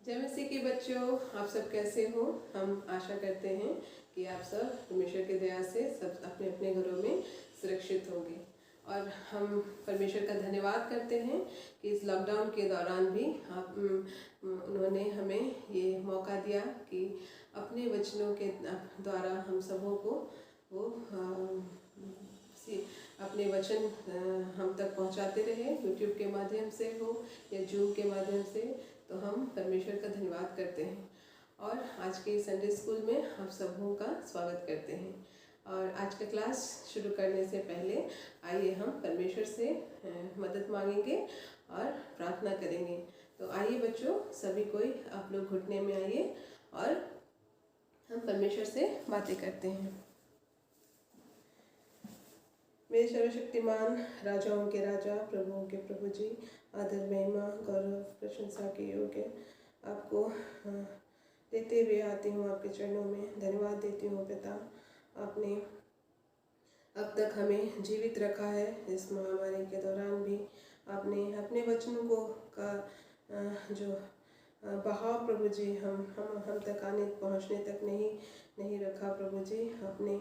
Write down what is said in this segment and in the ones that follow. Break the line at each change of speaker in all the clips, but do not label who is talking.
जय मसीह के बच्चों, आप सब कैसे हो। हम आशा करते हैं कि आप सब परमेश्वर की दया से सब अपने अपने घरों में सुरक्षित होंगे। और हम परमेश्वर का धन्यवाद करते हैं कि इस लॉकडाउन के दौरान भी उन्होंने हमें ये मौका दिया कि अपने वचनों के द्वारा हम सबों को वो अपने वचन हम तक पहुंचाते रहे, यूट्यूब के माध्यम से हो या जूम के माध्यम से। तो हम परमेश्वर का धन्यवाद करते हैं और आज के संडे स्कूल में आप सबों का स्वागत करते हैं। और आज का क्लास शुरू करने से पहले आइए हम परमेश्वर से मदद मांगेंगे और प्रार्थना करेंगे। तो आइए बच्चों, सभी कोई आप लोग घुटने में आइए और हम परमेश्वर से बातें करते हैं। मेरे सर्वशक्तिमान, राजाओं के राजा, प्रभुओं के प्रभु जी, आदर, महिमा, गौरव, प्रशंसा के योग्य आपको देते हुए आती हूँ आपके चरणों में। धन्यवाद देती हूँ पिता, आपने अब तक हमें जीवित रखा है। इस महामारी के दौरान भी आपने अपने वचनों को का जो बहाव प्रभु जी हम तक आने पहुँचने तक नहीं रखा प्रभु जी। आपने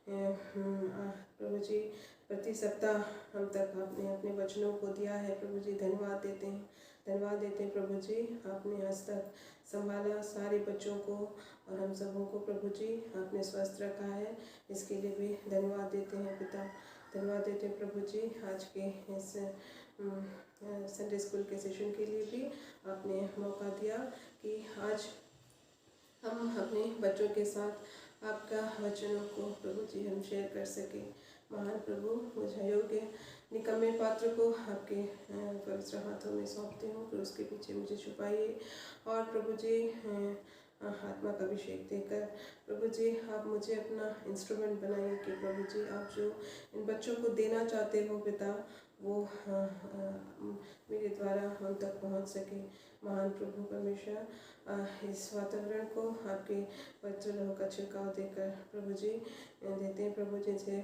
प्रभु जी प्रति सप्ताह हम तक आपने अपने वचनों को दिया है प्रभु जी। धन्यवाद देते हैं प्रभु जी। आपने आज तक संभाला सारे बच्चों को और हम सबों को प्रभु जी, आपने स्वस्थ रखा है, इसके लिए भी धन्यवाद देते हैं पिता। धन्यवाद देते हैं प्रभु जी। आज के इस संडे स्कूल के सेशन के लिए भी आपने मौका दिया कि आज हम अपने बच्चों के साथ आपका वचनों को प्रभु जी हम शेयर कर सके। महान प्रभु, मुझे योग्य निकम्मे पात्र को आपके पवित्र हाथों में सौंपती हूँ, फिर उसके पीछे मुझे छुपाइए और प्रभु जी आत्मा का अभिषेक देकर प्रभु जी आप मुझे अपना इंस्ट्रूमेंट बनाइए कि प्रभु जी आप जो इन बच्चों को देना चाहते हो पिता, वो मेरे द्वारा हम तक पहुँच सके। महान प्रभु परमेश्वर, इस वातावरण को आपके पवित्र लहू का छिड़काव देकर प्रभु जी देते हैं प्रभु जी से।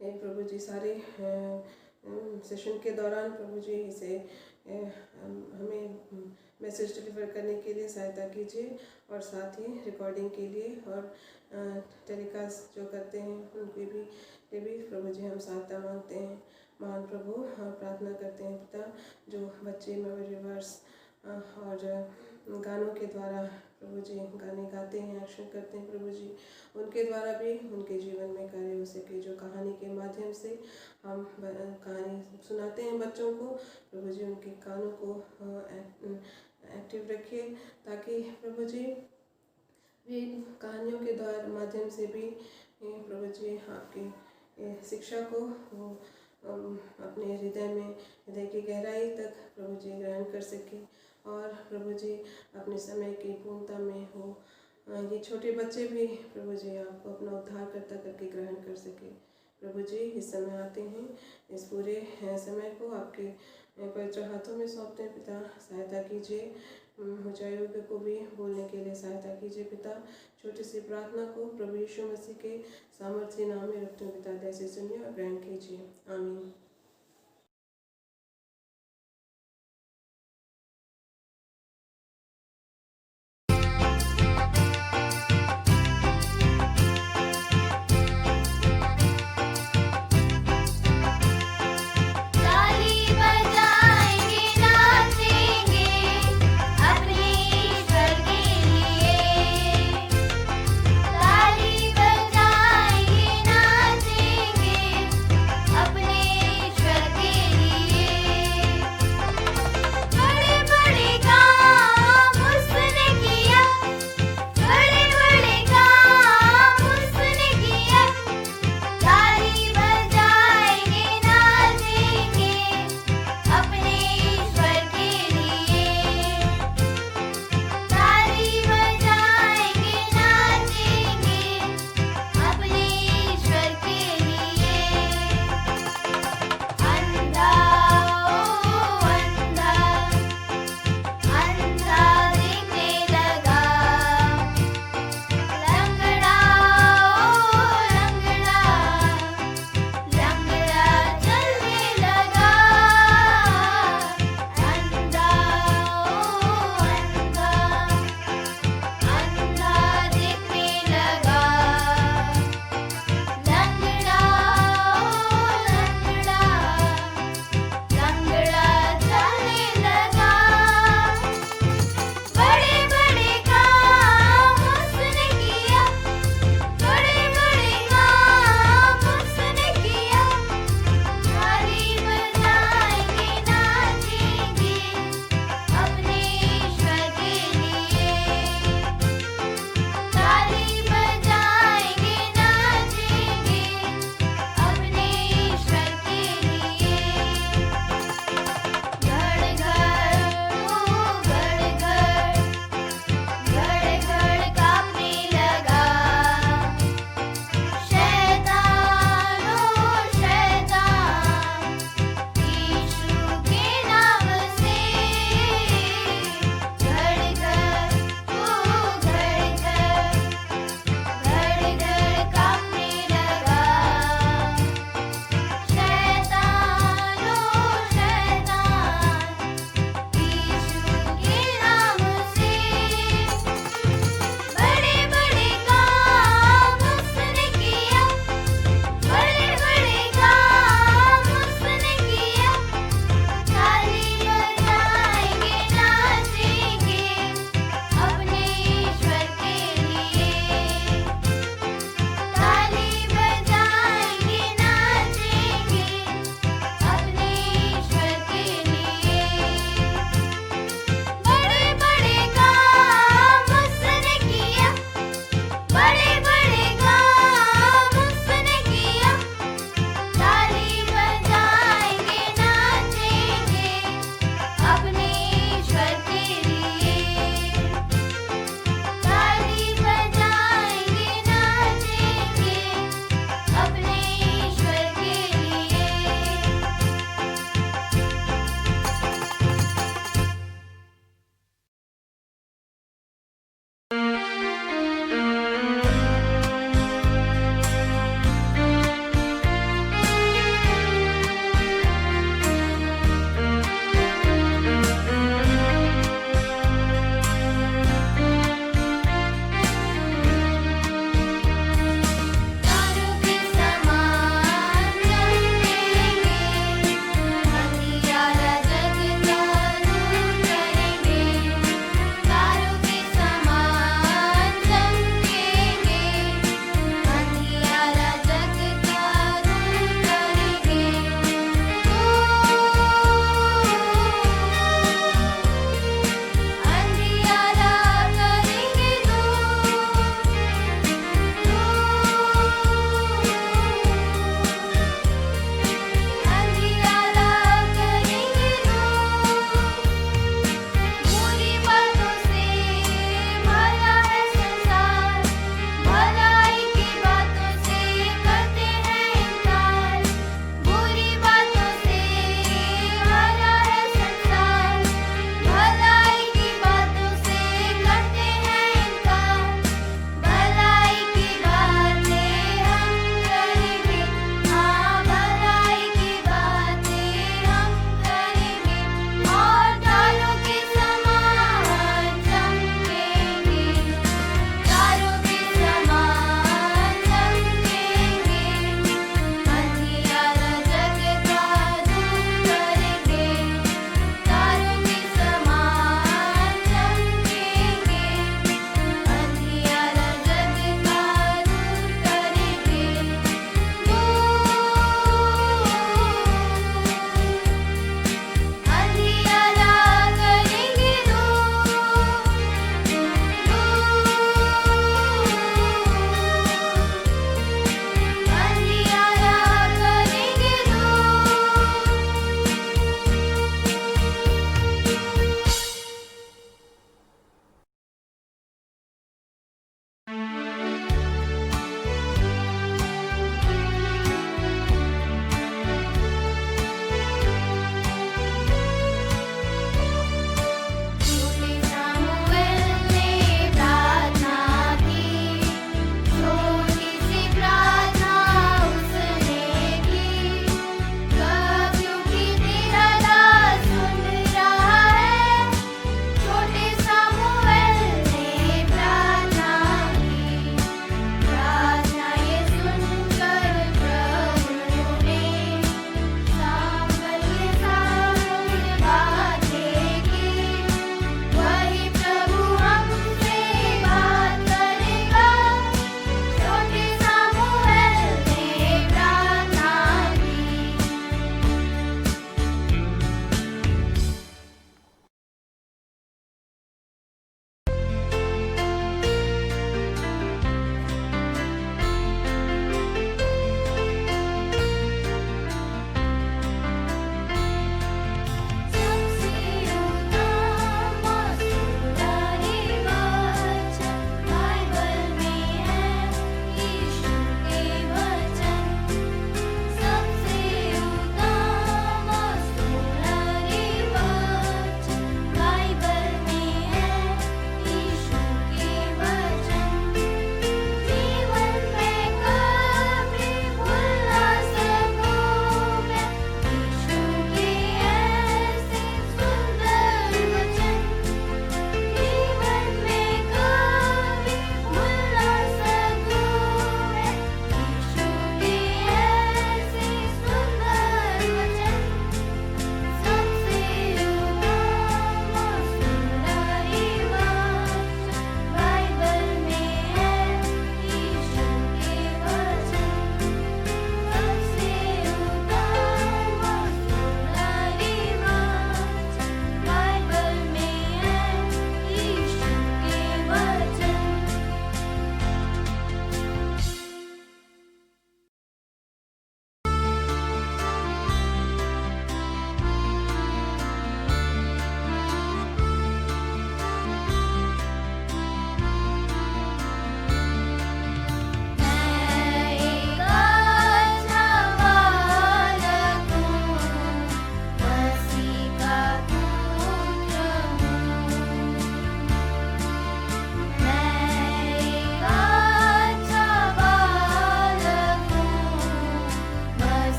प्रभु जी सारे सेशन के दौरान प्रभु जी इसे हमें मैसेज डिलीवर करने के लिए सहायता कीजिए और साथ ही रिकॉर्डिंग के लिए और टेलीकास्ट जो करते हैं उनके भी प्रभु जी हम सहायता मांगते हैं। महान प्रभु, प्रार्थना करते हैं पिता, जो बच्चे मेमोरीवर्स और गानों के द्वारा प्रभु जी गाने गाते हैं, एक्शन करते हैं प्रभु जी, उनके द्वारा भी उनके जीवन में कार्य हो सके। जो कहानी के माध्यम से हम कहानी सुनाते हैं बच्चों को प्रभु जी, उनके कानों को एक्टिव रखिए ताकि प्रभु जी वे कहानियों के द्वारा माध्यम से भी प्रभु जी आपकी शिक्षा को वो अपने हृदय की गहराई तक प्रभु जी ग्रहण कर सके और प्रभु जी अपने समय की पूर्णता में हो। ये छोटे बच्चे भी प्रभु जी आपको अपना उद्धारकर्ता करके ग्रहण कर सके। प्रभु जी इस समय आते हैं, इस पूरे समय को आपके पवित्र हाथों में सौंपते हैं पिता। सहायता कीजिए, मुझे को भी बोलने के लिए सहायता कीजिए पिता। छोटी सी प्रार्थना को प्रभु यीशु मसीह के सामर्थ्य नाम में रखते हैं पिता, दया से सुनिए और ग्रहण कीजिए। आमीन।
अपने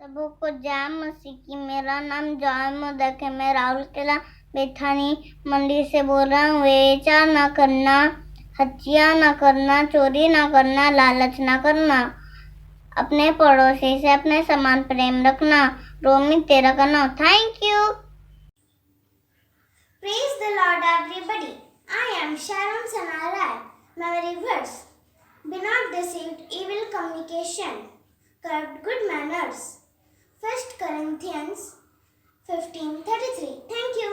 सबको जय मसीह की। मेरा नाम जॉय मोदक है। मैं राहुल किला बेथानी मंदिर से बोल रहा हूँ। व्यभिचार ना करना, हत्या ना करना, चोरी ना करना, लालच ना करना, अपने पड़ोसी से अपने समान प्रेम रखना, रोमी 13 का 9। Thank you.
Praise the Lord, everybody. I am Sharon Sanarai. Memory verse: be not deceived, evil communication corrupt good manners. 1 Corinthians 15:33. Thank you.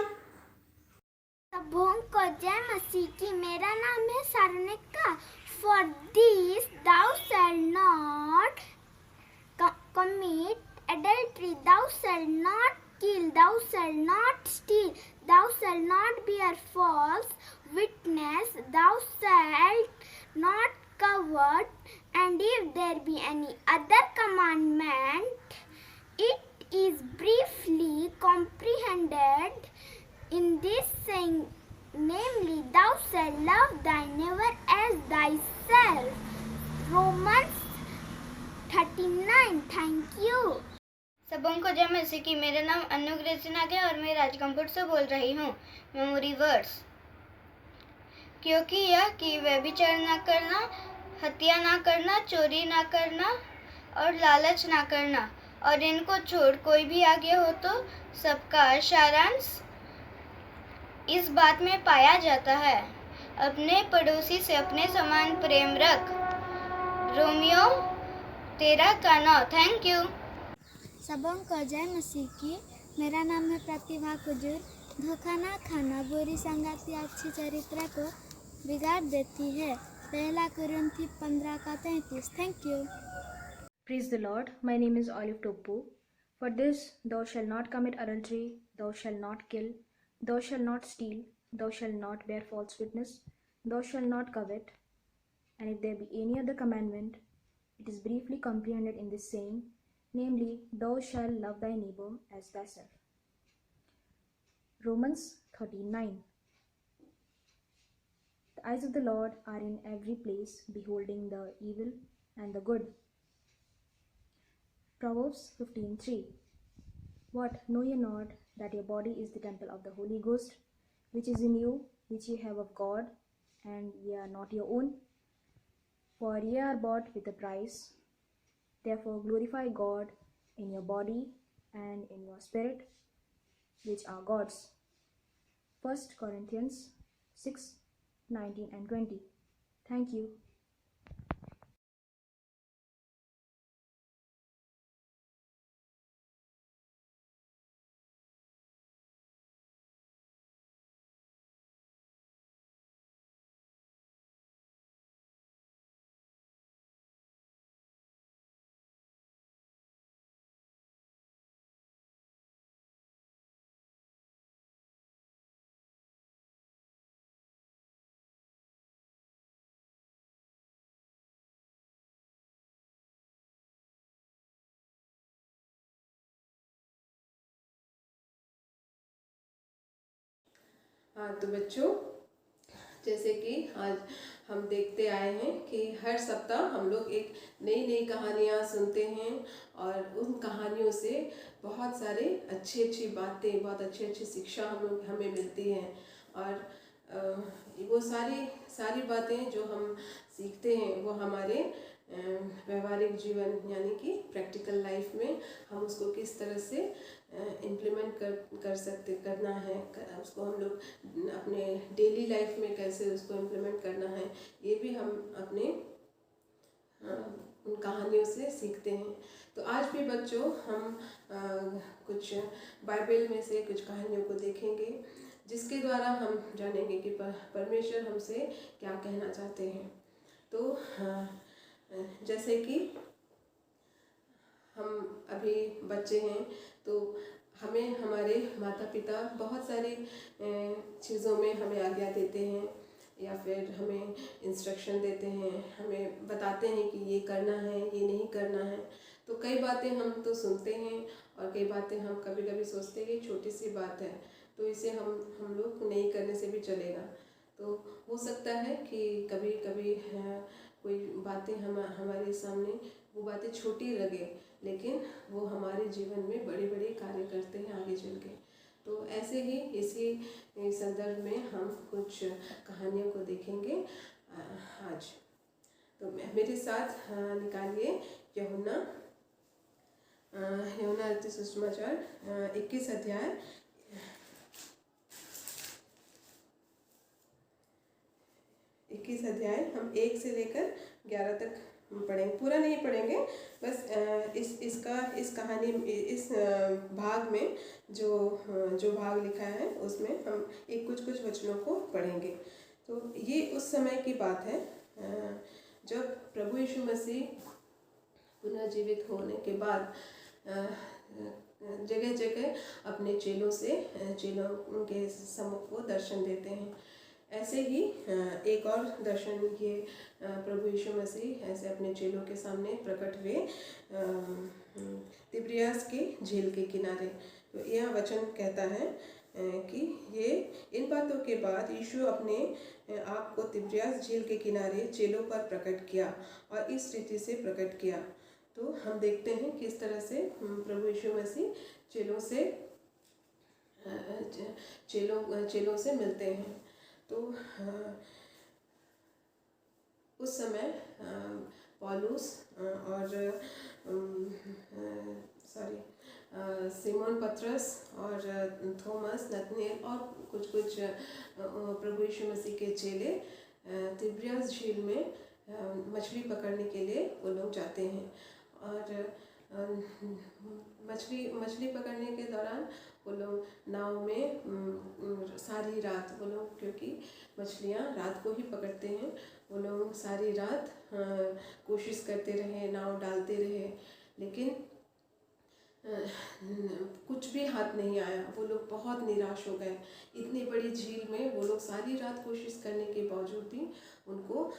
सबों को जय मसीह की। मेरा नाम है सारनिका। For this thou shalt not commit adultery, thou shalt not kill, thou shalt not steal, thou shalt not bear false witness, thou shalt not covet. And if there be any other commandment, it is briefly comprehended in this saying, namely, thou shalt love thy neighbor as thyself. Romans 39. Thank you.
सबों को जय मसीह की। मेरा नाम अनु ग्रेसिनाग है और मैं राजकमपुर से बोल रही हूँ। मेमोरी वर्ड्स: क्योंकि यह कि व्यभिचार ना करना, हत्या ना करना, चोरी ना करना और लालच ना करना, और इनको छोड़ कोई भी आगे हो तो सबका सारांश इस बात में पाया जाता है: अपने पड़ोसी से अपने समान प्रेम रख। रोमियो 13 का 9। Thank you.
सबों को जय मसीह की। मेरा नाम है प्रतिभा कुजूर। धोखा ना खाना बुरी संगति अच्छी चरित्र को बिगाड़ देती है। 1 कुरिन्थी 15 का 33। Thank you.
Praise the Lord. My name is Olive Topu. For this, thou shalt not commit adultery, thou shalt not kill, thou shalt not steal, thou shalt not bear false witness, thou shalt not covet. And if there be any other commandment, it is briefly comprehended in this saying, namely, thou shalt love thy neighbor as thyself. Romans 13:9. The eyes of the Lord are in every place, beholding the evil and the good. Proverbs 15:3. What, know ye not that your body is the temple of the Holy Ghost, which is in you, which ye have of God, and ye are not your own? For ye are bought with a price. Therefore glorify God in your body and in your spirit, which are God's. 1 Corinthians 6:19 and 20. Thank you.
हाँ तो बच्चों, जैसे कि आज हम देखते आए हैं कि हर सप्ताह हम लोग एक नई नई कहानियाँ सुनते हैं और उन कहानियों से बहुत सारे अच्छी बातें, बहुत अच्छी शिक्षा हमें मिलती है। और वो सारी बातें जो हम सीखते हैं वो हमारे व्यवहारिक जीवन यानी कि प्रैक्टिकल लाइफ में हम उसको किस तरह से इम्प्लीमेंट करना है, उसको हम लोग अपने डेली लाइफ में कैसे उसको इम्प्लीमेंट करना है, ये भी हम अपने उन कहानियों से सीखते हैं। तो आज भी बच्चों हम कुछ बाइबल में से कुछ कहानियों को देखेंगे जिसके द्वारा हम जानेंगे कि परमेश्वर हमसे क्या कहना चाहते हैं। तो जैसे कि हम अभी बच्चे हैं तो हमें हमारे माता पिता बहुत सारी चीज़ों में हमें आज्ञा देते हैं या फिर हमें इंस्ट्रक्शन देते हैं, हमें बताते हैं कि ये करना है, ये नहीं करना है। तो कई बातें हम तो सुनते हैं और कई बातें हम कभी कभी सोचते हैं कि छोटी सी बात है तो इसे हम लोग नहीं करने से भी चलेगा। तो हो सकता है कि कभी कभी कोई बातें हमारे सामने वो बातें छोटी लगे, लेकिन वो हमारे जीवन में बड़े बड़े कार्य करते हैं आगे चल के। तो ऐसे ही इसी संदर्भ में हम कुछ कहानियों को देखेंगे आज। तो मेरे साथ निकालिए यूहन्ना रचित सुसमाचार 21 अध्याय 21 अध्याय हम 1 से लेकर 11 तक पढ़ेंगे। पूरा नहीं पढ़ेंगे, बस इस कहानी इस भाग में जो भाग लिखा है उसमें हम कुछ वचनों को पढ़ेंगे। तो ये उस समय की बात है जब प्रभु यीशु मसीह पुनर्जीवित होने के बाद जगह जगह अपने चेलों के सम्मुख वो दर्शन देते हैं। ऐसे ही एक और दर्शन ये प्रभु यीशु मसीह ऐसे अपने चेलों के सामने प्रकट हुए तिब्रियास की झील के किनारे। तो यह वचन कहता है कि ये इन बातों के बाद यीशु अपने आप को तिब्रियास झील के किनारे चेलों पर प्रकट किया और इस रीति से प्रकट किया। तो हम देखते हैं किस तरह से प्रभु यीशु मसीह चेलों से मिलते हैं। तो उस समय पौलुस और सिमोन पतरस और थॉमस, नतनेल और कुछ प्रभु यीशु मसीह के चेले तिब्रियास झील में मछली पकड़ने के लिए वो लोग जाते हैं। और मछली पकड़ने के दौरान वो लोग नाव में सारी रात वो लोग, क्योंकि मछलियाँ रात को ही पकड़ते हैं, वो लोग सारी रात कोशिश करते रहे, नाव डालते रहे, लेकिन कुछ भी हाथ नहीं आया। वो लोग बहुत निराश हो गए। इतनी बड़ी झील में वो लोग सारी रात कोशिश करने के बावजूद भी उनको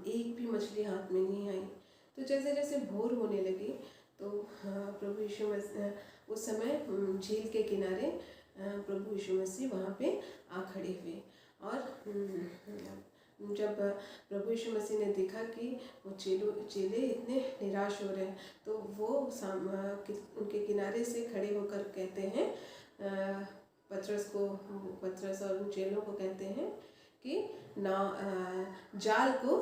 एक भी मछली हाथ में नहीं आई। तो जैसे जैसे भोर होने लगी तो प्रभु यीशु मसीह उस समय झील के किनारे प्रभु यीशु मसीह वहाँ पे आ खड़े हुए। और जब प्रभु यीशु मसीह ने देखा कि वो चेले इतने निराश हो रहे हैं, तो वो उनके किनारे से खड़े होकर कहते हैं, पतरस और उन चेलों को कहते हैं कि जाल को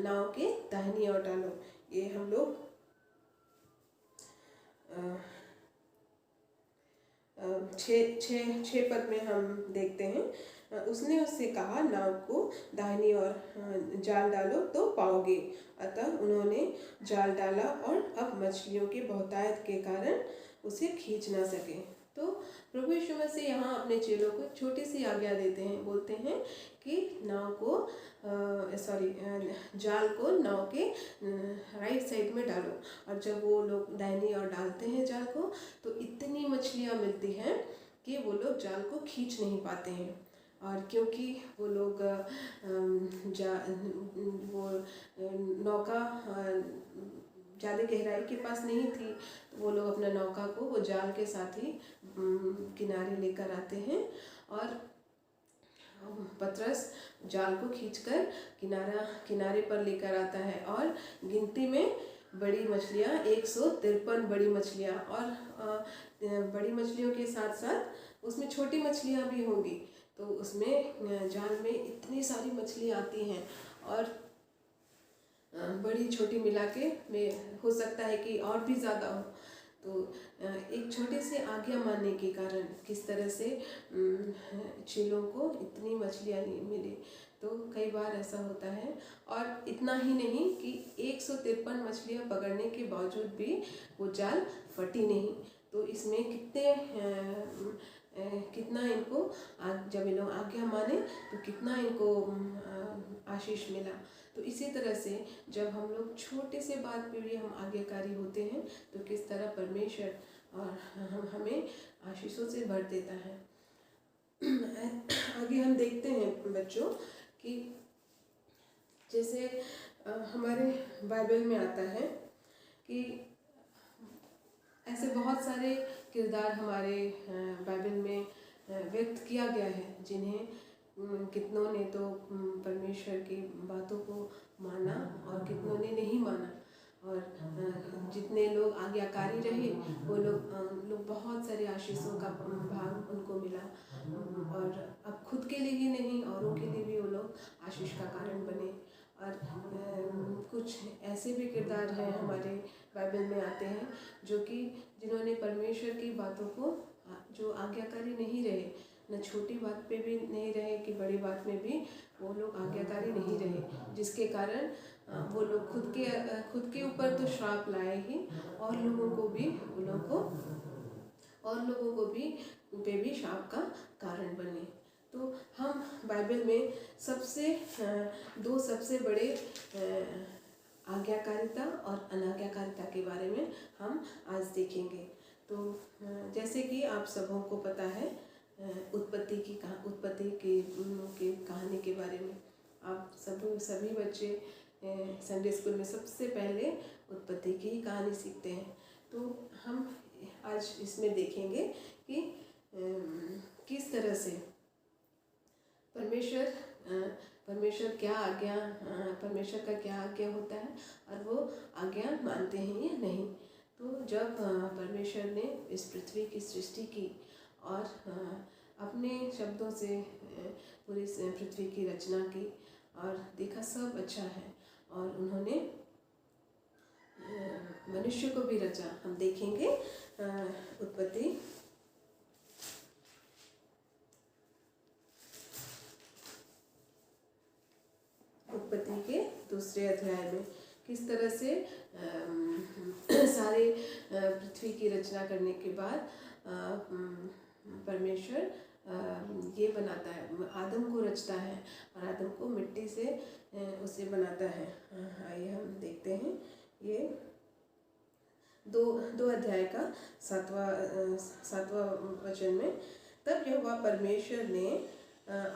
नाव के दाहिनी ओर डालो। ये हम लोग 6 पद में हम देखते हैं। उसने उससे कहा, नाव को दाहिनी ओर जाल डालो तो पाओगे। अतः उन्होंने जाल डाला और अब मछलियों के बहुतायत के कारण उसे खींच ना सके। तो प्रभु यीशु मसीह यहाँ अपने चेलों को छोटी सी आज्ञा देते हैं, बोलते हैं कि जाल को नाव के राइट साइड में डालो। और जब वो लोग दाहिनी ओर डालते हैं जाल को, तो इतनी मछलियाँ मिलती हैं कि वो लोग जाल को खींच नहीं पाते हैं। और क्योंकि वो लोग वो नौका ज़्यादा गहराई के पास नहीं थी, तो वो लोग अपना नौका को वो जाल के साथ ही किनारे लेकर आते हैं। और पतरस जाल को खींचकर किनारे पर लेकर आता है। और गिनती में बड़ी मछलियाँ 153 बड़ी मछलियाँ, और बड़ी मछलियों के साथ साथ उसमें छोटी मछलियाँ भी होंगी। तो उसमें जाल में इतनी सारी मछली आती हैं, और बड़ी छोटी मिला के में हो सकता है कि और भी ज़्यादा हो। तो एक छोटे से आज्ञा मानने के कारण किस तरह से चेलों को इतनी मछलियाँ मिली। तो कई बार ऐसा होता है। और इतना ही नहीं कि 153 मछलियाँ पकड़ने के बावजूद भी वो जाल फटी नहीं। तो इसमें कितना इनको जब ये लोग आज्ञा माने तो कितना इनको आशीष मिला। तो इसी तरह से जब हम लोग छोटे से बात पे भी हम आज्ञाकारी होते हैं, तो किस तरह परमेश्वर और हमें आशीषों से भर देता है। आगे हम देखते हैं बच्चों कि जैसे हमारे बाइबल में आता है कि ऐसे बहुत सारे किरदार हमारे बाइबल में व्यक्त किया गया है, जिन्हें कितनों ने तो परमेश्वर की बातों को माना और कितनों ने नहीं माना। और जितने लोग आज्ञाकारी रहे वो लोग बहुत सारे आशीषों का भाग उनको मिला, और अब खुद के लिए ही नहीं औरों के लिए भी वो लोग आशीष का कारण बने। और कुछ ऐसे भी किरदार हैं हमारे बाइबल में आते हैं जिन्होंने परमेश्वर की बातों को, जो आज्ञाकारी नहीं रहे, न छोटी बात पे भी नहीं रहे कि बड़ी बात में भी वो लोग आज्ञाकारी नहीं रहे, जिसके कारण वो लोग खुद के ऊपर तो श्राप लाए ही, और लोगों को भी श्राप का कारण बने। तो हम बाइबल में दो सबसे बड़े आज्ञाकारिता और अनाज्ञाकारिता के बारे में हम आज देखेंगे। तो जैसे कि आप सबों को पता है उत्पत्ति की कहानी के बारे में, आप सभी बच्चे संडे स्कूल में सबसे पहले उत्पत्ति की ही कहानी सीखते हैं। तो हम आज इसमें देखेंगे कि किस तरह से परमेश्वर का क्या आज्ञा होता है और वो आज्ञा मानते हैं या नहीं। तो जब परमेश्वर ने इस पृथ्वी की सृष्टि की और अपने शब्दों से पूरी पृथ्वी की रचना की और देखा सब अच्छा है, और उन्होंने मनुष्य को भी रचा। हम देखेंगे उत्पत्ति के दूसरे अध्याय में किस तरह से सारे पृथ्वी की रचना करने के बाद परमेश्वर ये बनाता है, आदम को रचता है और आदम को मिट्टी से उसे बनाता है। आइए हम देखते हैं ये दो अध्याय का 7वां वचन में। तब यहोवा परमेश्वर ने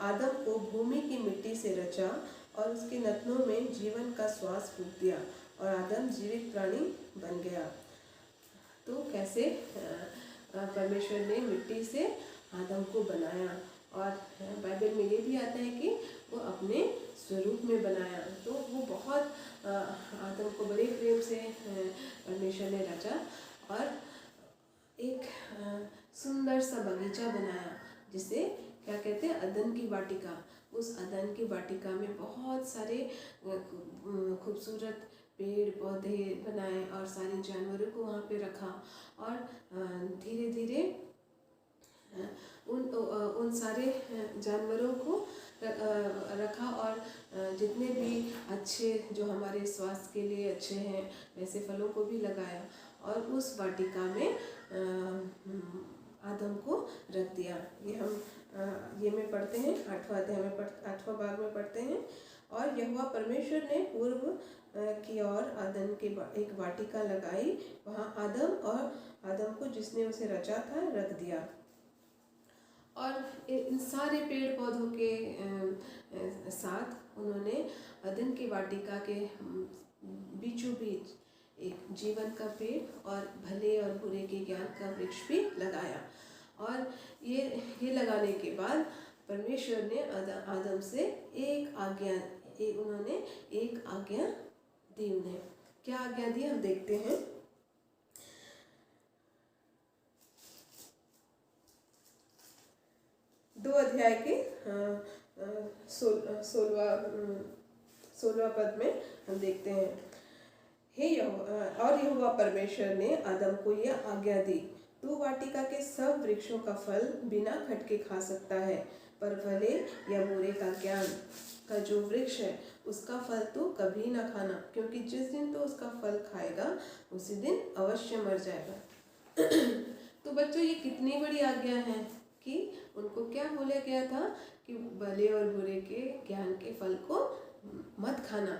आदम को भूमि की मिट्टी से रचा और उसके नथनों में जीवन का श्वास फूंक दिया और आदम जीवित प्राणी बन गया। तो कैसे परमेश्वर ने मिट्टी से आदम को बनाया, और बाइबल में ये भी आता है कि वो अपने स्वरूप में बनाया। तो वो बहुत आदम को बड़े प्रेम से परमेश्वर ने रचा और एक सुंदर सा बगीचा बनाया, जिसे क्या कहते हैं, अदन की वाटिका। उस अदन की वाटिका में बहुत सारे खूबसूरत पेड़ पौधे बनाए और सारे जानवरों को वहाँ पे रखा, और धीरे धीरे उन सारे जानवरों को रखा, और जितने भी अच्छे जो हमारे स्वास्थ्य के लिए अच्छे हैं वैसे फलों को भी लगाया, और उस वाटिका में आदम को रख दिया। ये में पढ़ते हैं 8वां अध्याय में 8वां भाग में पढ़ते हैं। और यहोवा परमेश्वर ने पूर्व की ओर आदम के एक वाटिका लगाई, वहाँ आदम को जिसने उसे रचा था रख दिया। और इन सारे पेड़ पौधों के साथ उन्होंने अदन की वाटिका के बीचों बीच एक जीवन का पेड़ और भले और बुरे के ज्ञान का वृक्ष भी लगाया। और ये लगाने के बाद परमेश्वर ने आदम से उन्होंने एक आज्ञा दी। उन्हें क्या आज्ञा दी हम देखते हैं। 2 अध्याय के 16वां पद में हम देखते हैं, यहोवा परमेश्वर ने आदम को यह आज्ञा दी, तू वाटिका के सब वृक्षों का फल बिना खटके खा सकता है, पर भले या बुरे का ज्ञान का जो वृक्ष है उसका फल तो कभी ना खाना, क्योंकि जिस दिन तो उसका फल खाएगा उसी दिन अवश्य मर जाएगा। तो बच्चों, ये कितनी बड़ी आज्ञा है कि उनको क्या बोला गया था कि भले और बुरे के ज्ञान के फल को मत खाना।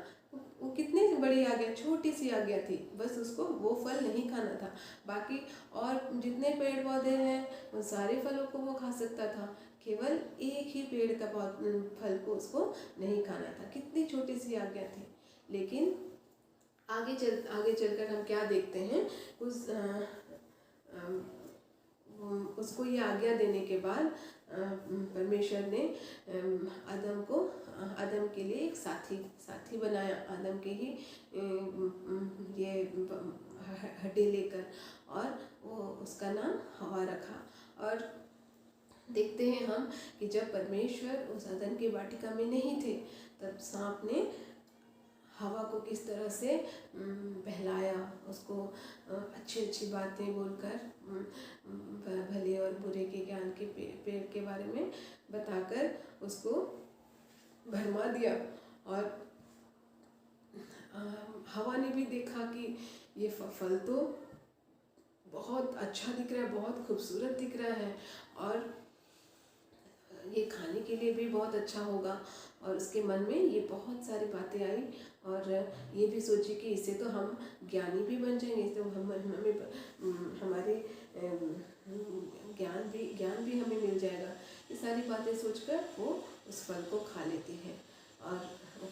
वो कितनी बड़ी आज्ञा, छोटी सी आज्ञा थी, बस उसको वो फल नहीं खाना था। बाकी और जितने पेड़ पौधे हैं उन सारे फलों को वो खा सकता था, केवल एक ही पेड़ का फल को उसको नहीं खाना था। कितनी छोटी सी आज्ञा थी। लेकिन आगे चलकर हम क्या देखते हैं, उसको ये आज्ञा देने के बाद परमेश्वर ने आदम के लिए एक साथी बनाया, आदम के ही ये हड्डी लेकर, और वो उसका नाम हवा रखा। और देखते हैं हम कि जब परमेश्वर उस अदन की वाटिका में नहीं थे, तब सांप ने हवा को किस तरह से बहलाया, उसको अच्छी बातें बोलकर भले और बुरे के ज्ञान के पेड़ के बारे में बताकर उसको भरमा दिया। और हवा ने भी देखा कि ये फल तो बहुत अच्छा दिख रहा है, बहुत खूबसूरत दिख रहा है, और ये खाने के लिए भी बहुत अच्छा होगा। और उसके मन में ये बहुत सारी बातें आई, और ये भी सोची कि इससे तो हम ज्ञानी भी बन जाएंगे, इससे हमें हमारे ज्ञान भी हमें मिल जाएगा। ये सारी बातें सोचकर वो उस फल को खा लेती है, और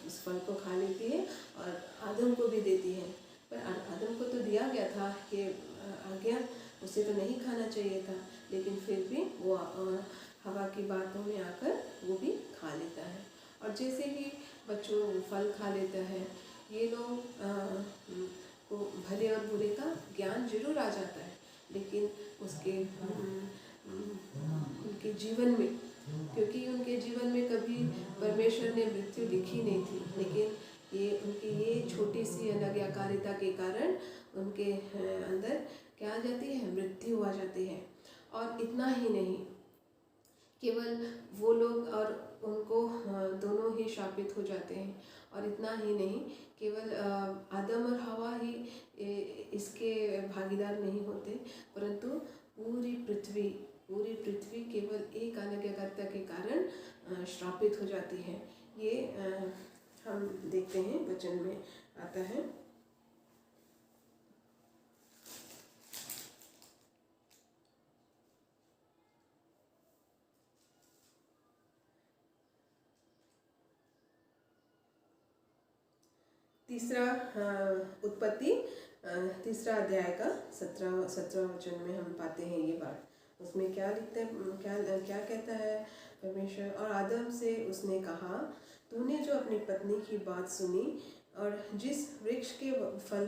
उस फल को खा लेती है और आदम को भी देती है। पर आदम को तो दिया गया था कि आज्ञा, उसे तो नहीं खाना चाहिए था, लेकिन फिर भी वो हवा की बातों में आकर वो भी खा लेता है। और जैसे ही बच्चों फल खा लेता है, ये लोग को भले और बुरे का ज्ञान जरूर आ जाता है, लेकिन उनके जीवन में, क्योंकि उनके जीवन में कभी परमेश्वर ने मृत्यु लिखी नहीं थी, लेकिन ये छोटी सी अनाज्ञाकारिता के कारण उनके अंदर क्या आ जाती है, मृत्यु आ जाती है। और इतना ही नहीं, केवल वो लोग और उनको दोनों ही शापित हो जाते हैं। और इतना ही नहीं, केवल आदम और हवा ही इसके भागीदार नहीं होते, परंतु पूरी पृथ्वी केवल एक अनाज्ञाकारिता के कारण श्रापित हो जाती है। ये हम देखते हैं, वचन में आता है। तीसरा उत्पत्ति तीसरा अध्याय का 17 वचन में हम पाते हैं ये बात। उसमें क्या लिखते हैं, क्या कहता है परमेश्वर? और आदम से उसने कहा, तूने जो अपनी पत्नी की बात सुनी और जिस वृक्ष के फल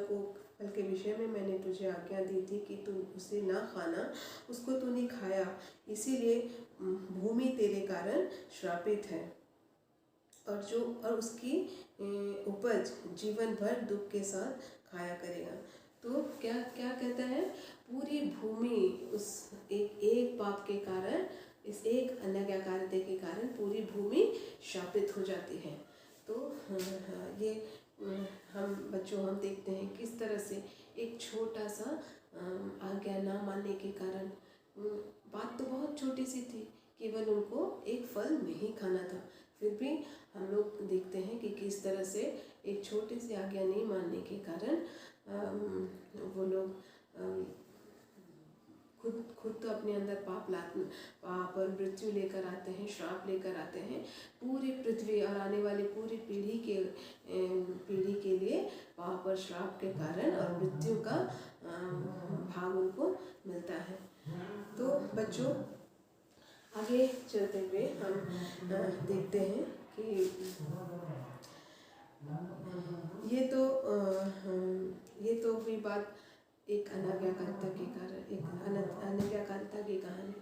के विषय में मैंने तुझे आज्ञा दी थी कि तू उसे ना खाना, उसको तूने खाया, इसीलिए भूमि तेरे कारण श्रापित है, और उसकी उपज जीवन भर दुख के साथ खाया करेगा। तो क्या कहता है? पूरी भूमि उस एक पाप के कारण, इस एक अनाज्ञाकारिता के कारण पूरी भूमि शापित हो जाती है। तो ये हम देखते हैं किस तरह से एक छोटा सा आज्ञा ना मानने के कारण, बात तो बहुत छोटी सी थी, केवल उनको एक फल नहीं खाना था, फिर भी हम लोग देखते हैं कि किस तरह से एक छोटी सी आज्ञा नहीं मानने के कारण वो लोग खुद तो अपने अंदर पाप और मृत्यु लेकर आते हैं, श्राप लेकर आते हैं पूरी पृथ्वी और आने वाली पूरी पीढ़ी के लिए। पाप और श्राप के कारण और मृत्यु का भाग उनको मिलता है। तो बच्चों, आगे चलते हुए हम देखते हैं कि ये तो हुई बात एक अनाज्ञाकारिता के कारण, एक अनाज्ञाकारिता की कहानी।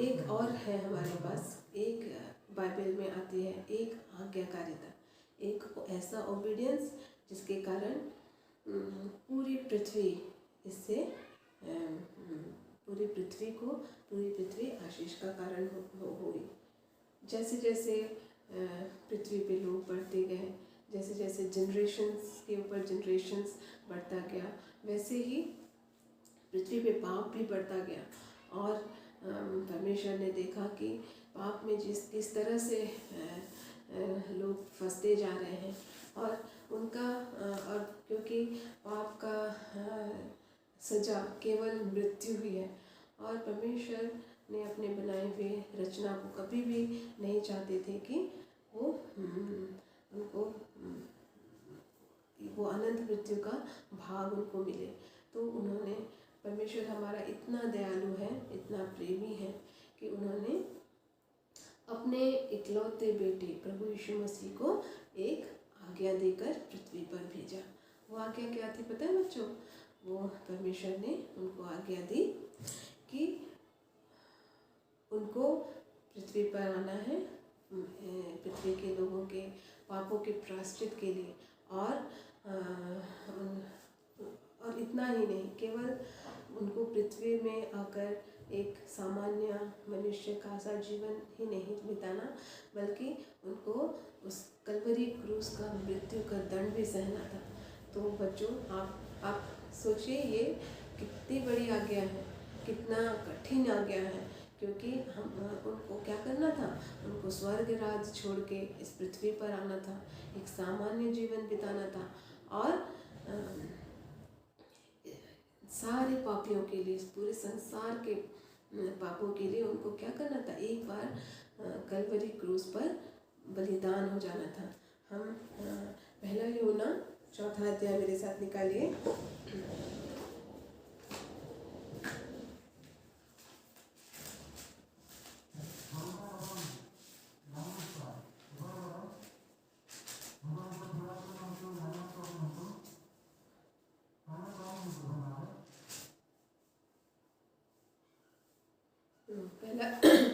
एक और है हमारे पास, एक बाइबल में आती है एक आज्ञाकारिता, एक ऐसा ओबीडियंस जिसके कारण पूरी पृथ्वी आशीष का कारण हुई। जैसे जैसे पृथ्वी पे लोग बढ़ते गए, जैसे जैसे जनरेशन्स के ऊपर जनरेशन्स बढ़ता गया, वैसे ही पृथ्वी पे पाप भी बढ़ता गया। और परमेश्वर ने देखा कि पाप में जिस तरह से लोग फंसते जा रहे हैं, और क्योंकि पाप का सजा केवल मृत्यु ही है, और परमेश्वर ने अपने बनाए हुए रचना को कभी भी नहीं चाहते थे कि वो अनंत मृत्यु का भाग उनको मिले। तो उन्होंने परमेश्वर हमारा इतना दयालु है, इतना प्रेमी है कि उन्होंने अपने इकलौते बेटे प्रभु यीशु मसीह को एक आज्ञा देकर पृथ्वी पर भेजा। वो आज्ञा क्या थी पता है बच्चों? वो परमेश्वर ने उनको आज्ञा दी कि उनको पृथ्वी पर आना है, पृथ्वी के लोगों के पापों के प्रायश्चित के लिए। और इतना ही नहीं, केवल उनको पृथ्वी में आकर एक सामान्य मनुष्य का सा जीवन ही नहीं बिताना, बल्कि उनको उस कल्वरी क्रूस का मृत्यु का दंड भी सहना था। तो बच्चों, आप सोचिए ये कितनी बड़ी आज्ञा है, कितना कठिन आज्ञा है, क्योंकि हम उनको क्या करना था? उनको स्वर्ग राज छोड़ के इस पृथ्वी पर आना था, एक सामान्य जीवन बिताना था, और सारे पापियों के लिए, पूरे संसार के पापों के लिए उनको क्या करना था? एक बार कल्वरी क्रूस पर बलिदान हो जाना था। हम पहला यूहन्ना 4 अध्याय मेरे साथ निकालिए।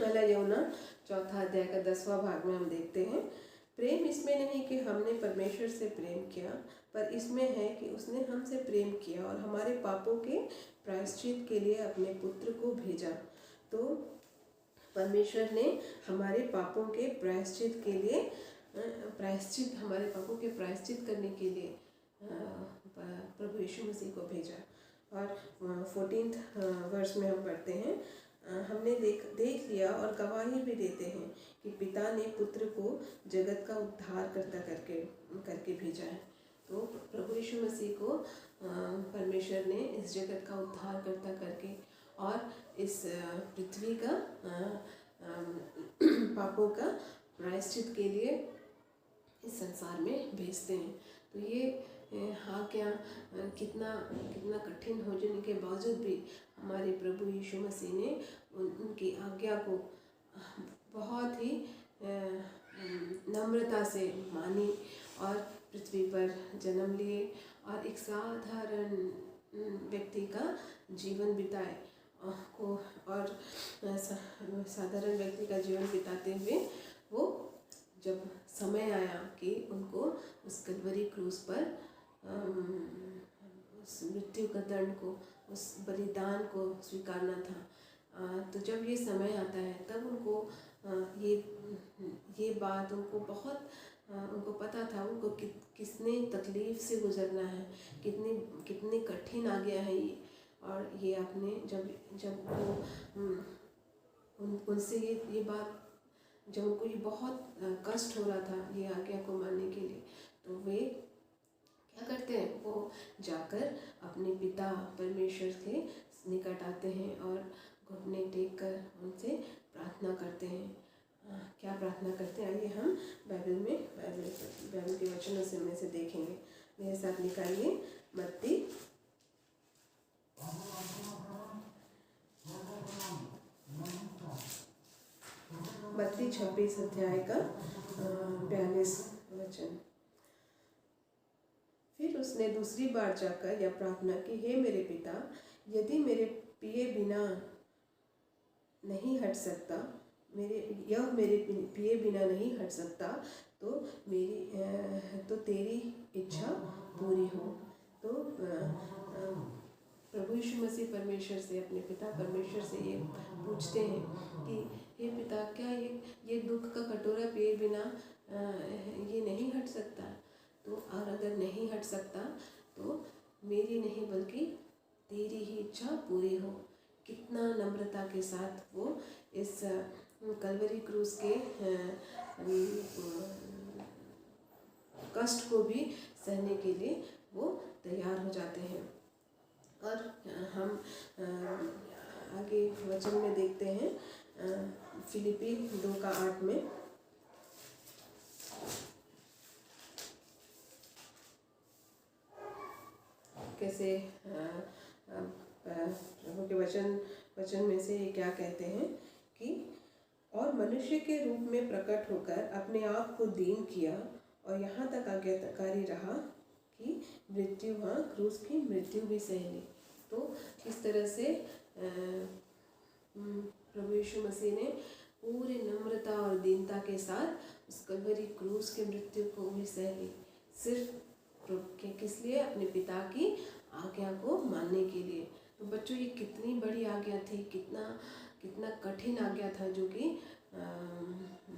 पहला यूहन्ना 4 अध्याय का 10वां भाग में हम देखते हैं, प्रेम इसमें नहीं कि हमने परमेश्वर से प्रेम किया, पर इसमें है कि उसने हमसे प्रेम किया और हमारे पापों के प्रायश्चित के लिए अपने पुत्र को भेजा। तो परमेश्वर ने हमारे पापों के प्रायश्चित के लिए हमारे पापों के प्रायश्चित करने के लिए प्रभु यीशु मसीह को भेजा। और 14 वर्ष में हम पढ़ते हैं, हमने देख लिया और गवाही भी देते हैं कि पिता ने पुत्र को जगत का उद्धारकर्ता करके भेजा है। तो प्रभु यीशु मसीह को परमेश्वर ने इस जगत का उद्धारकर्ता करके और इस पृथ्वी का पापों का प्रायश्चित के लिए इस संसार में भेजते हैं। तो ये क्या कितना कठिन हो जाने के बावजूद भी हमारे प्रभु यीशु मसीह ने उनकी आज्ञा को बहुत ही नम्रता से मानी और पृथ्वी पर जन्म लिए और एक साधारण व्यक्ति का जीवन बिताए और साधारण व्यक्ति का जीवन बिताते हुए वो जब समय आया कि उनको उस कल्वरी क्रूस पर उस मृत्यु का दंड को, उस बलिदान को स्वीकारना था, तो जब ये समय आता है तब उनको ये बात उनको पता था उनको कितने तकलीफ़ से गुजरना है, कितनी कठिन आ गया है ये। और ये आपने जब वो उनसे ये बात जब उनको ये बहुत कष्ट हो रहा था ये आज्ञा को मानने के लिए, तो वे क्या करते हैं? वो जाकर अपने पिता परमेश्वर के निकट आते हैं और घुटने टेक कर उनसे प्रार्थना करते हैं। क्या प्रार्थना करते हैं? आइए हम बाइबल के वचनों से में से देखेंगे। मेरे साथ निकालिए मत्ती 26 अध्याय का 42 वचन। फिर उसने दूसरी बार जाकर यह प्रार्थना की, हे मेरे पिता, यदि मेरे पिए बिना नहीं हट सकता, मेरे पिए बिना नहीं हट सकता, तो तेरी इच्छा पूरी हो। तो प्रभु यीशु मसीह परमेश्वर से, अपने पिता परमेश्वर से ये पूछते हैं कि हे पिता, क्या ये दुख का कटोरा पिए बिना ये नहीं हट सकता? तो और अगर नहीं हट सकता तो मेरी नहीं बल्कि तेरी ही इच्छा पूरी हो। कितना नम्रता के साथ वो इस कल्वरी क्रूस के कष्ट को भी सहने के लिए वो तैयार हो जाते हैं। और हम आगे वचन में देखते हैं फिलिपी 2:8 में, कैसे प्रभु के वचन में से ये क्या कहते हैं कि और मनुष्य के रूप में प्रकट होकर अपने आप को दीन किया और यहाँ तक आज्ञाकारी रहा कि मृत्यु, हाँ, क्रूस की मृत्यु भी सह ली। तो किस तरह से प्रभु यीशु मसीह ने पूरी नम्रता और दीनता के साथ उस कलवरी क्रूस की मृत्यु को भी सह ली, सिर्फ किस लिए? अपने पिता की आज्ञा को मानने के लिए। तो बच्चों, ये कितनी बड़ी आज्ञा थी, कितना कठिन आज्ञा था जो कि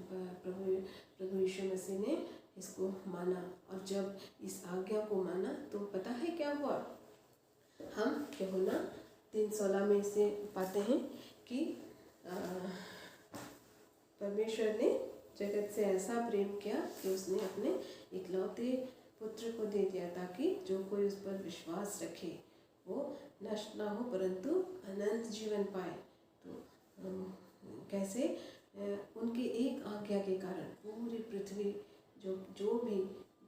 प्रभु यीशु मसीह ने इसको माना। और जब इस आज्ञा को माना तो पता है क्या हुआ? हम यूहन्ना 3:16 में इसे पाते हैं कि परमेश्वर ने जगत से ऐसा प्रेम किया कि उसने अपने इकलौते पुत्र को दे दिया ताकि जो कोई उस पर विश्वास रखे वो नष्ट ना हो परंतु अनंत जीवन पाए। तो कैसे? उनकी एक आज्ञा के कारण पूरी पृथ्वी जो भी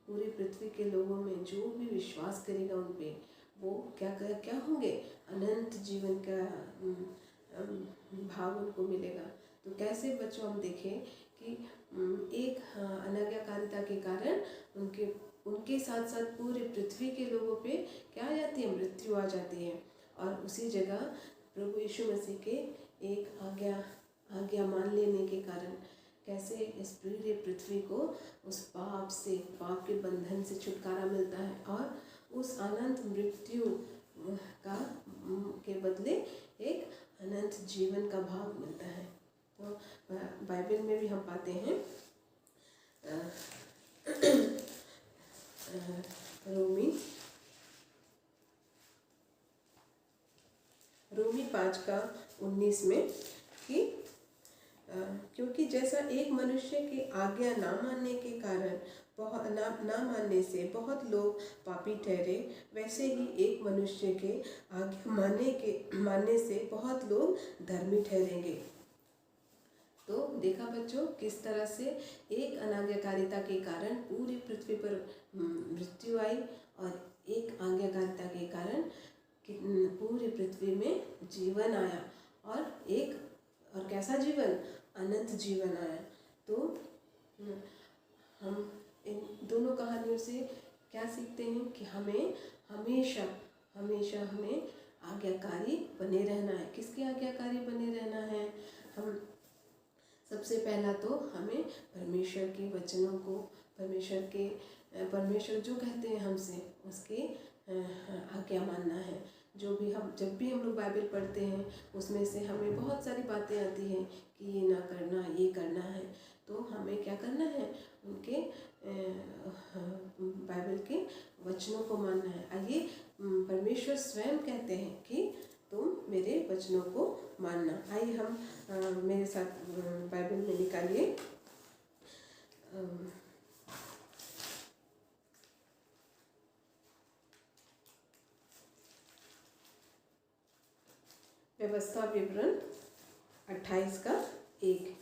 पूरी पृथ्वी के लोगों में जो भी विश्वास करेगा उन पे वो क्या होंगे? अनंत जीवन का भाव उनको मिलेगा। तो कैसे बच्चों हम देखें कि एक अनाज्ञाकारिता के कारण उनके साथ साथ पूरे पृथ्वी के लोगों पे क्या आ जाती है? मृत्यु आ जाती है। और उसी जगह प्रभु यीशु मसीह के एक आज्ञा मान लेने के कारण कैसे इस पूरी पृथ्वी को उस पाप के बंधन से छुटकारा मिलता है और उस अनंत मृत्यु के बदले एक अनंत जीवन का भाग मिलता है। तो बाइबल में भी हम पाते हैं रोमी 5:19 में कि क्योंकि जैसा एक मनुष्य की आज्ञा ना मानने के कारण ना मानने से बहुत लोग पापी ठहरे, वैसे ही एक मनुष्य के आज्ञा मानने से बहुत लोग धर्मी ठहरेंगे। तो देखा बच्चों किस तरह से एक अनाज्ञाकारिता के कारण पूरी पृथ्वी पर मृत्यु आई और एक आज्ञाकारिता के कारण पूरी पृथ्वी में जीवन आया और कैसा जीवन? अनंत जीवन आया। तो हम इन दोनों कहानियों से क्या सीखते हैं कि हमें हमेशा हमें आज्ञाकारी बने रहना है। किसके आज्ञाकारी बने रहना है? हम सबसे पहला तो हमें परमेश्वर के वचनों को परमेश्वर जो कहते हैं हमसे उसके आज्ञा मानना है। जब भी हम लोग बाइबल पढ़ते हैं उसमें से हमें बहुत सारी बातें आती हैं कि ये ना करना, ये करना है। तो हमें क्या करना है? उनके बाइबल के वचनों को मानना है। आइए परमेश्वर स्वयं कहते हैं कि तुम मेरे वचनों को मानना। आइए हम मेरे साथ बाइबल में निकालिए व्यवस्था विवरण 28:1।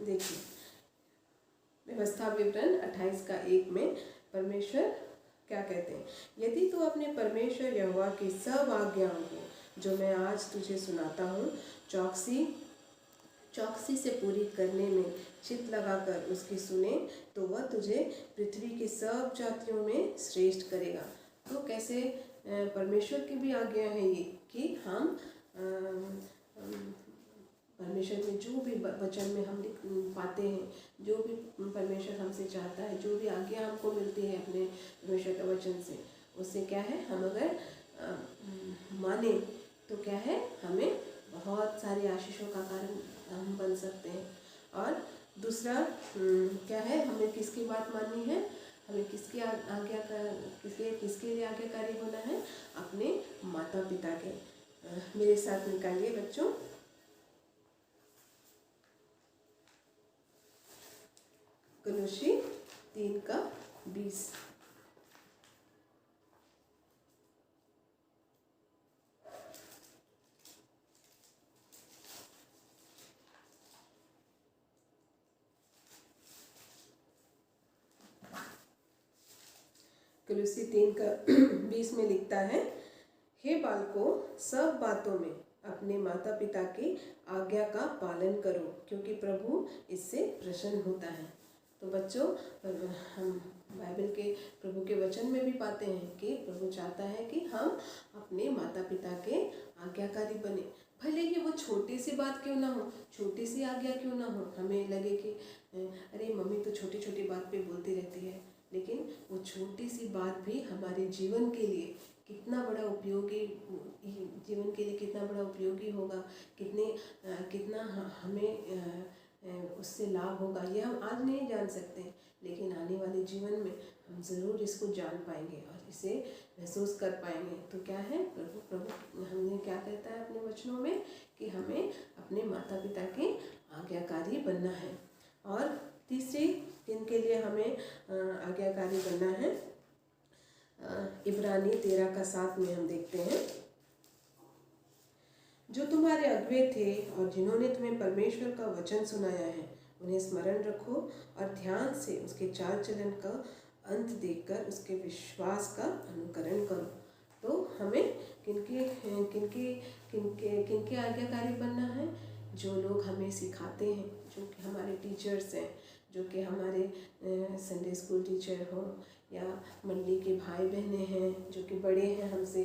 देखिए व्यवस्था विवरण 28:1 में परमेश्वर क्या कहते हैं? यदि तू अपने परमेश्वर यहोवा की सब आज्ञाओं को जो मैं आज तुझे सुनाता हूँ चौकसी से पूरी करने में चित्त लगाकर उसकी सुने तो वह तुझे पृथ्वी की सब जातियों में श्रेष्ठ करेगा। तो कैसे परमेश्वर की भी आज्ञा है ये कि हम परमेश्वर में जो भी वचन में हम पाते हैं, जो भी परमेश्वर हमसे चाहता है, जो भी आज्ञा हमको मिलती है अपने परमेश्वर के वचन से, उससे क्या है? हम अगर माने तो क्या है? हमें बहुत सारी आशीषों का कारण हम बन सकते हैं। और दूसरा क्या है? हमें किसकी बात माननी है? हमें किसके लिए आज्ञाकारी होना है? अपने माता पिता के। मेरे साथ निकालिए बच्चों कलुसी 3:20। कुलुस्सी 3 का 20 में लिखता है, हे बालकों, सब बातों में अपने माता पिता की आज्ञा का पालन करो, क्योंकि प्रभु इससे प्रसन्न होता है। तो बच्चों, हम बाइबल के प्रभु के वचन में भी पाते हैं कि प्रभु चाहता है कि हम अपने माता पिता के आज्ञाकारी बने, भले ही वो छोटी सी बात क्यों ना हो, छोटी सी आज्ञा क्यों ना हो। हमें लगे कि अरे मम्मी तो छोटी छोटी बात पे बोलती रहती है, लेकिन वो छोटी सी बात भी हमारे जीवन के लिए कितना बड़ा उपयोगी, जीवन के लिए कितना बड़ा उपयोगी होगा, कितना हमें उससे लाभ होगा, ये हम आज नहीं जान सकते, लेकिन आने वाले जीवन में हम ज़रूर इसको जान पाएंगे और इसे महसूस कर पाएंगे। तो क्या है, प्रभु हमें क्या कहता है अपने वचनों में कि हमें अपने माता पिता के आज्ञाकारी बनना है। और तीसरी जिनके लिए हमें आज्ञाकारी बनना है, इब्रानी 13 का 7 में हम देखते हैं, जो तुम्हारे अगुवे थे और जिन्होंने तुम्हें परमेश्वर का वचन सुनाया है, उन्हें स्मरण रखो और ध्यान से उसके चाल चलन का अंत देखकर उसके विश्वास का अनुकरण करो। तो हमें किनके आज्ञाकारी बनना है? जो लोग हमें सिखाते हैं, जो कि हमारे टीचर्स हैं, जो कि हमारे संडे स्कूल टीचर हो या मंडली के भाई बहनें हैं जो कि बड़े हैं हमसे,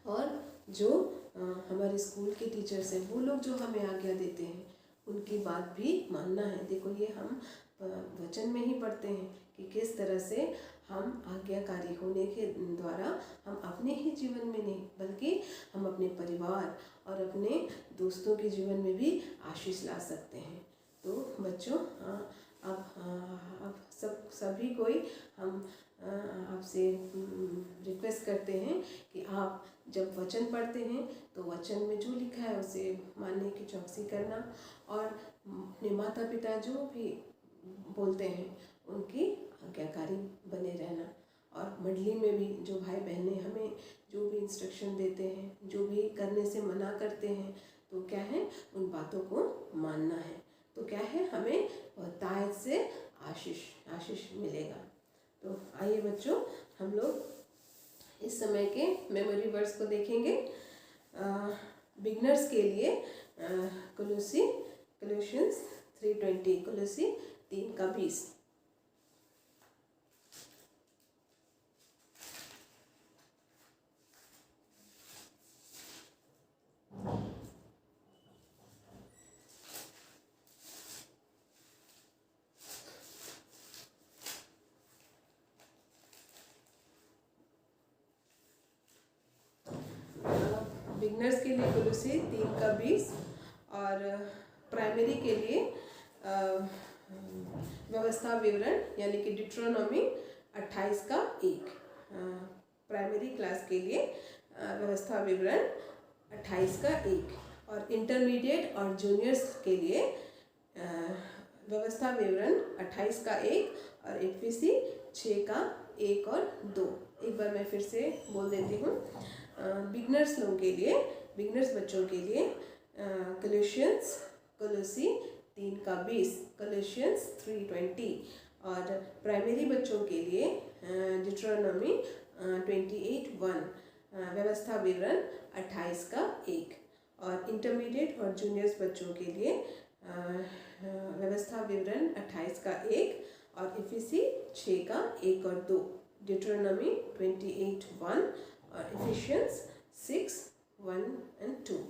और जो हमारे स्कूल के टीचर्स हैं, वो लोग जो हमें आज्ञा देते हैं उनकी बात भी मानना है। देखो, ये हम वचन में ही पढ़ते हैं कि किस तरह से हम आज्ञाकारी होने के द्वारा हम अपने ही जीवन में नहीं बल्कि हम अपने परिवार और अपने दोस्तों के जीवन में भी आशीष ला सकते हैं। तो बच्चों, अब सभी कोई हम आपसे रिक्वेस्ट करते हैं कि आप जब वचन पढ़ते हैं तो वचन में जो लिखा है उसे मानने की चौकसी करना, और अपने माता पिता जो भी बोलते हैं उनकी आज्ञाकारी बने रहना, और मंडली में भी जो भाई बहनें हमें जो भी इंस्ट्रक्शन देते हैं, जो भी करने से मना करते हैं, तो क्या है, उन बातों को मानना है। तो क्या है, हमें तायत से आशीष मिलेगा। तो आइए बच्चों, हम लोग इस समय के मेमोरी वर्ड्स को देखेंगे। बिगनर्स के लिए कोलोसियंस 3:20, कुलुस्सी 3 का 20। बिगनर्स के लिए कुलुस्सी 3 का 20 और प्राइमरी के लिए व्यवस्था विवरण यानी कि डिट्रोनॉमी 28 का 1। प्राइमरी क्लास के लिए व्यवस्था विवरण 28 का 1, और इंटरमीडिएट और जूनियर्स के लिए व्यवस्था विवरण 28 का 1 और एफएसी 6 का 1 और 2। एक बार मैं फिर से बोल देती हूँ। बिगनर्स लोगों के लिए, बिगनर्स बच्चों के लिए कुलुस्सी 3 का 20, कोलोसियंस 3:20, और प्राइमरी बच्चों के लिए डिट्रोनॉमी 28:1, व्यवस्था विवरण 28 का 1, और इंटरमीडिएट और जूनियर्स बच्चों के लिए व्यवस्था विवरण 28 का 1 और एफएसी 6 का 1 और 2, डिट्रोनॉमी 28:1 और एफिशिएंस 6:1 and 2।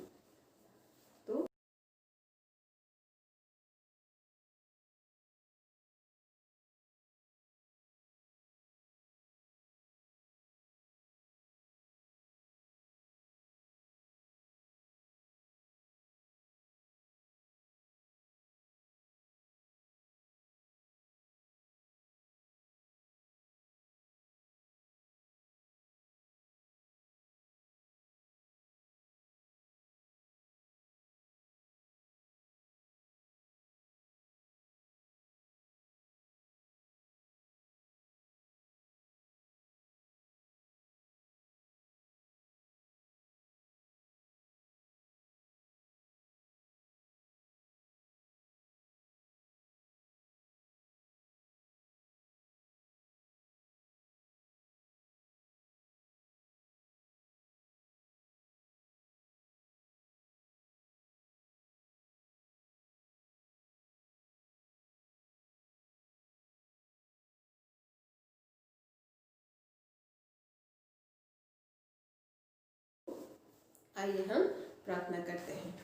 आइए हम प्रार्थना करते हैं।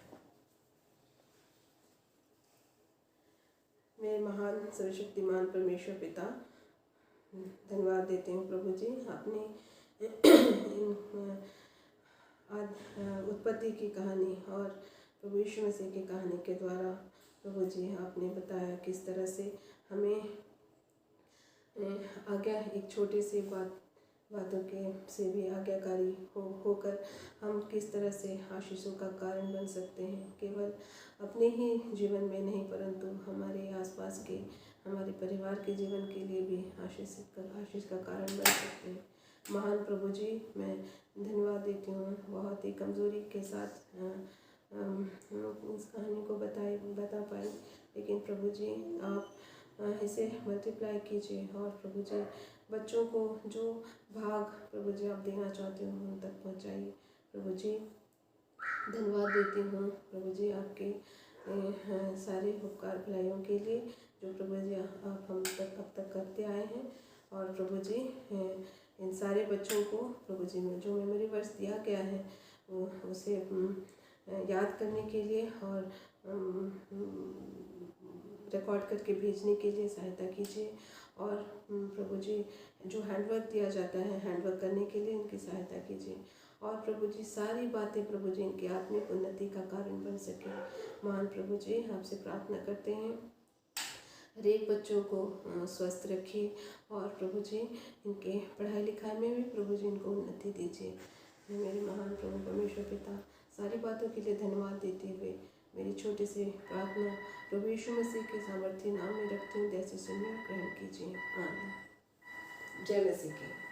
मेरे महान सर्वशक्तिमान परमेश्वर पिता, धन्यवाद देते हैं प्रभु जी, आपने उत्पत्ति की कहानी और प्रभु यीशु मसीह की कहानी के द्वारा प्रभु जी आपने बताया किस तरह से हमें आज्ञा, एक छोटी सी बातों के से भी आज्ञाकारी होकर हम किस तरह से आशीषों का कारण बन सकते हैं, केवल अपने ही जीवन में नहीं परंतु हमारे आसपास के, हमारे परिवार के जीवन के लिए भी आशीष का कारण बन सकते हैं। महान प्रभु जी, मैं धन्यवाद देती हूँ, बहुत ही कमज़ोरी के साथ इस कहानी को बता पाई, लेकिन प्रभु जी आप इसे मल्टीप्लाई कीजिए और प्रभु जी बच्चों को जो भाग प्रभु जी आप देना चाहते हो उन तक पहुँचाइए। प्रभु जी धन्यवाद देती हूँ प्रभु जी आपके सारे उपकार भलाइयों के लिए जो प्रभु जी आप हम तक अब तक करते आए हैं, और प्रभु जी इन सारे बच्चों को प्रभु जी में जो मेमोरी वर्स दिया गया है वो उसे याद करने के लिए और रिकॉर्ड करके भेजने के लिए सहायता कीजिए, और प्रभु जी जो हैंडवर्क दिया जाता है हैंडवर्क करने के लिए इनकी सहायता कीजिए, और प्रभु जी सारी बातें प्रभु जी इनकी आत्मिक उन्नति का कारण बन सके। महान प्रभु जी आपसे प्रार्थना करते हैं, हर एक बच्चों को स्वस्थ रखिए और प्रभु जी इनके पढ़ाई लिखाई में भी प्रभु जी इनको उन्नति दीजिए। मैं मेरे महान प्रभु परमेश्वर पिता सारी बातों के लिए धन्यवाद देते हुए मेरी छोटी सी प्रार्थना प्रभु यीशु मसीह के सामर्थ्य नाम में रखती हूँ, जैसे सुनिए ग्रहण कीजिए। आमीन। जय मसीह की।